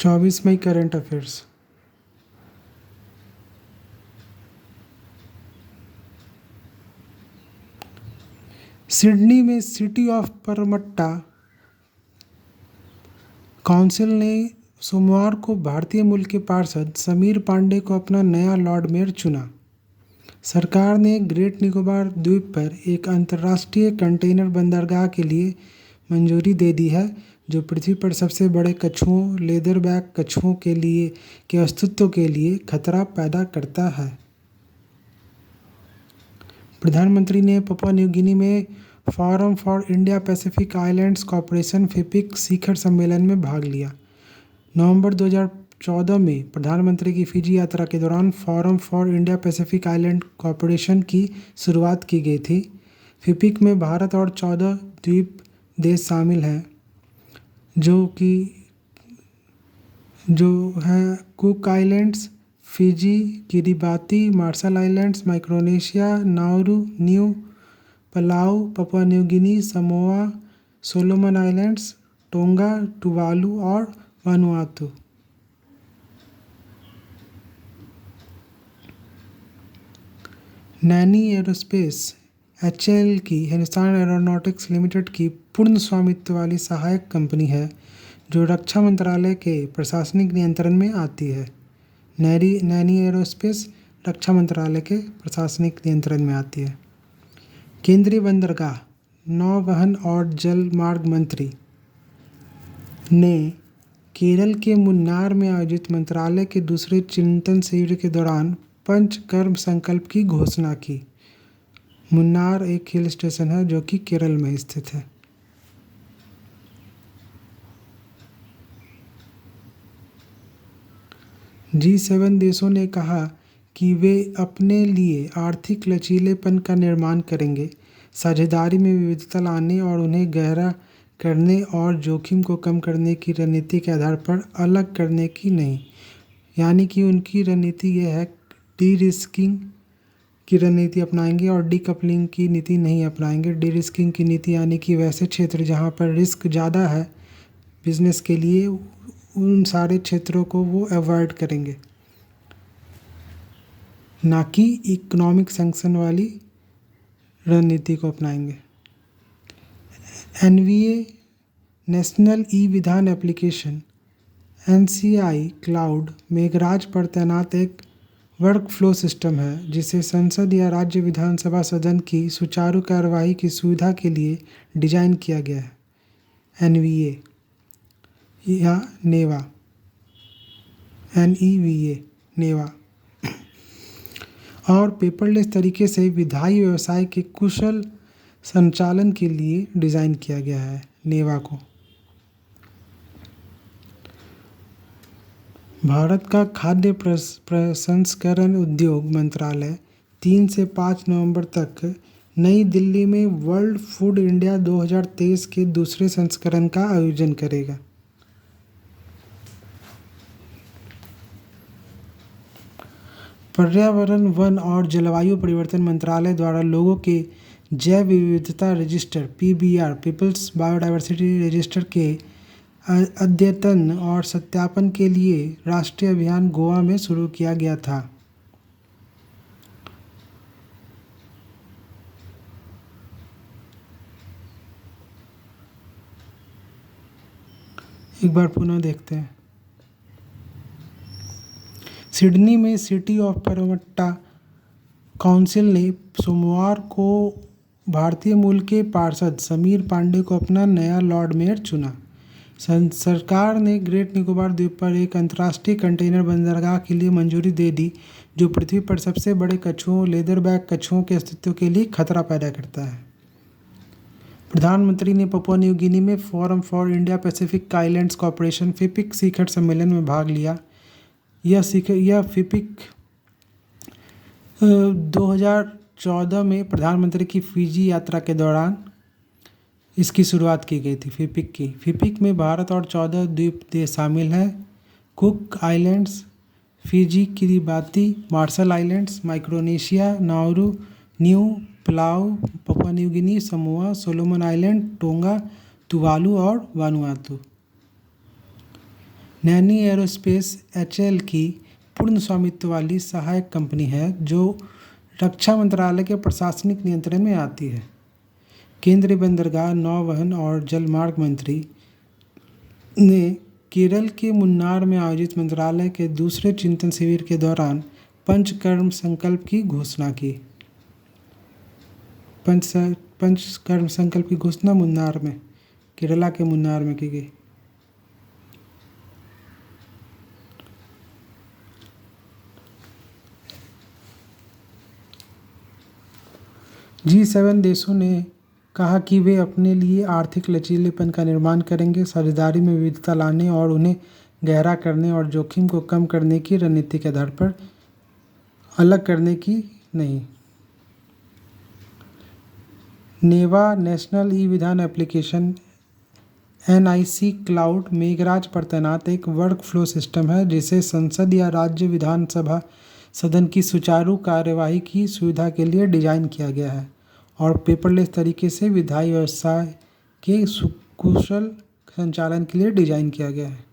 24 मई current affairs. Sydney में city of परमट्टा council ने सोमवार को भारतीय मूल के पार्षद समीर पांडे को अपना नया लॉर्ड मेयर चुना। सरकार ने ग्रेट निकोबार द्वीप पर एक अंतर्राष्ट्रीय कंटेनर बंदरगाह के लिए मंजूरी दे दी है, जो पृथ्वी पर सबसे बड़े कछुओं लेदरबैक कछुओं के अस्तित्व के लिए खतरा पैदा करता है। प्रधानमंत्री ने पपुआ न्यू गिनी में Forum for India Pacific Islands corporation FIPIC शिखर सम्मेलन में भाग लिया। नवंबर 2014 में प्रधानमंत्री की फिजी यात्रा के दौरान forum for India Pacific island corporation की शुरुआत की गई थी। फिपिक में भारत और 14 द्वीप देश शामिल हैं, जो हैं Cook Islands, Fiji, Kiribati, Marshall Islands, Micronesia, Nauru, Niue Palau, Papua New Guinea, Samoa, Solomon Islands, Tonga, Tuvalu और वानुआतू। नैनी एरोस्पेस HAL की हिंदुस्तान एरोनॉटिक्स लिमिटेड की पूर्ण स्वामित्व वाली सहायक कंपनी है, जो रक्षा मंत्रालय के प्रशासनिक नियंत्रण में आती है। नैनी एरोस्पेस रक्षा मंत्रालय के प्रशासनिक नियंत्रण में आती है। केंद्रीय बंदरगाह, नौवहन और जल मार्ग मंत्री ने केरल के मुन्नार में आयोजित मंत्रालय के दूसरे चिंतन शिविर के दौरान पंचकर्म संकल्प की घोषणा की। मुन्नार एक हिल स्टेशन है जो कि केरल में स्थित है। G7 देशों ने कहा कि वे अपने लिए आर्थिक लचीलेपन का निर्माण करेंगे, साझेदारी में विविधता लाने और उन्हें गहरा करने और जोखिम को कम करने की रणनीति के आधार पर अलग करने की नहीं। यानी कि उनकी रणनीति यह है, डी रिस्किंग की रणनीति अपनाएंगे और डीकपलिंग की नीति नहीं अपनाएंगे। डी रिस्किंग की नीति यानी कि वैसे क्षेत्र जहाँ पर रिस्क ज़्यादा है बिजनेस के लिए, उन सारे क्षेत्रों को वो अवॉइड करेंगे, ना कि इकोनॉमिक सैंक्शन वाली रणनीति को अपनाएंगे। NVA नेशनल ई विधान एप्लीकेशन NCI क्लाउड मेघराज पर तैनात एक वर्क फ्लो सिस्टम है, जिसे संसद या राज्य विधानसभा सदन की सुचारू कार्यवाही की सुविधा के लिए डिजाइन किया गया है। NVA या नेवा, NEVA नेवा और पेपरलेस तरीके से विधायी व्यवसाय के कुशल संचालन के लिए डिज़ाइन किया गया है नेवा को। भारत का खाद्य प्रसंस्करण उद्योग मंत्रालय 3 से 5 नवंबर तक नई दिल्ली में वर्ल्ड फूड इंडिया 2023 के दूसरे संस्करण का आयोजन करेगा। पर्यावरण, वन और जलवायु परिवर्तन मंत्रालय द्वारा लोगों के जैव विविधता register PBR people's biodiversity register के अद्यतन और सत्यापन के लिए राष्ट्रीय अभियान गोवा में शुरू किया गया था। एक बार पुनः देखते हैं। सिडनी में सिटी ऑफ परमट्टा काउंसिल ने सोमवार को भारतीय मूल के पार्षद समीर पांडे को अपना नया लॉर्ड मेयर चुना। सरकार ने ग्रेट निकोबार द्वीप पर एक अंतर्राष्ट्रीय कंटेनर बंदरगाह के लिए मंजूरी दे दी, जो पृथ्वी पर सबसे बड़े कछुओं लेदरबैक कछुओं के अस्तित्व के लिए खतरा पैदा करता है। प्रधानमंत्री ने पपुआ न्यू गिनी में Forum for India Pacific Islands corporation FIPIC शिखर सम्मेलन में भाग लिया। यह फिपिक 2014 में प्रधानमंत्री की फिजी यात्रा के दौरान इसकी शुरुआत की गई थी। फिपिक में भारत और 14 द्वीप देश शामिल हैं, Cook Islands, Fiji, Kiribati, Marshall Islands, Micronesia, Nauru, Niue Palau, Papua New Guinea, Samoa, Solomon Island, Tonga, Tuvalu और वानुआतू। नैनी एरोस्पेस एचएएल की पूर्ण स्वामित्व वाली सहायक कंपनी है जो रक्षा मंत्रालय के प्रशासनिक नियंत्रण में आती है। केंद्रीय बंदरगाह, नौवहन और जलमार्ग मंत्री ने केरल के मुन्नार में आयोजित मंत्रालय के दूसरे चिंतन शिविर के दौरान पंचकर्म संकल्प की घोषणा की। पंचकर्म संकल्प की घोषणा मुन्नार में, केरला के मुन्नार में की गई। G7 देशों ने कहा कि वे अपने लिए आर्थिक लचीलेपन का निर्माण करेंगे, साझेदारी में विविधता लाने और उन्हें गहरा करने और जोखिम को कम करने की रणनीति के आधार पर अलग करने की नहीं। नेवा नेशनल ई विधान एप्लीकेशन NIC क्लाउड मेघराज पर तैनात एक वर्कफ्लो सिस्टम है जिसे संसद या राज्य विधानसभा सदन की सुचारू कार्यवाही की सुविधा के लिए डिज़ाइन किया गया है और पेपरलेस तरीके से विधायी व्यवसाय के कुशल संचालन के लिए डिज़ाइन किया गया है।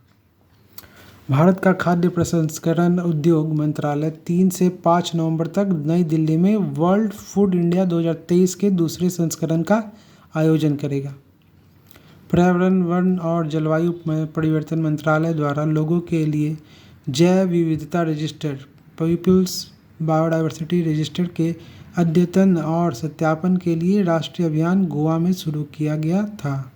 भारत का खाद्य प्रसंस्करण उद्योग मंत्रालय 3 से 5 नवंबर तक नई दिल्ली में वर्ल्ड फूड इंडिया 2023 के दूसरे संस्करण का आयोजन करेगा। पर्यावरण, वन और जलवायु परिवर्तन मंत्रालय द्वारा लोगों के लिए जैव विविधता रजिस्टर, पीपल्स बायोडायवर्सिटी रजिस्टर के अद्यतन और सत्यापन के लिए राष्ट्रीय अभियान गोवा में शुरू किया गया था।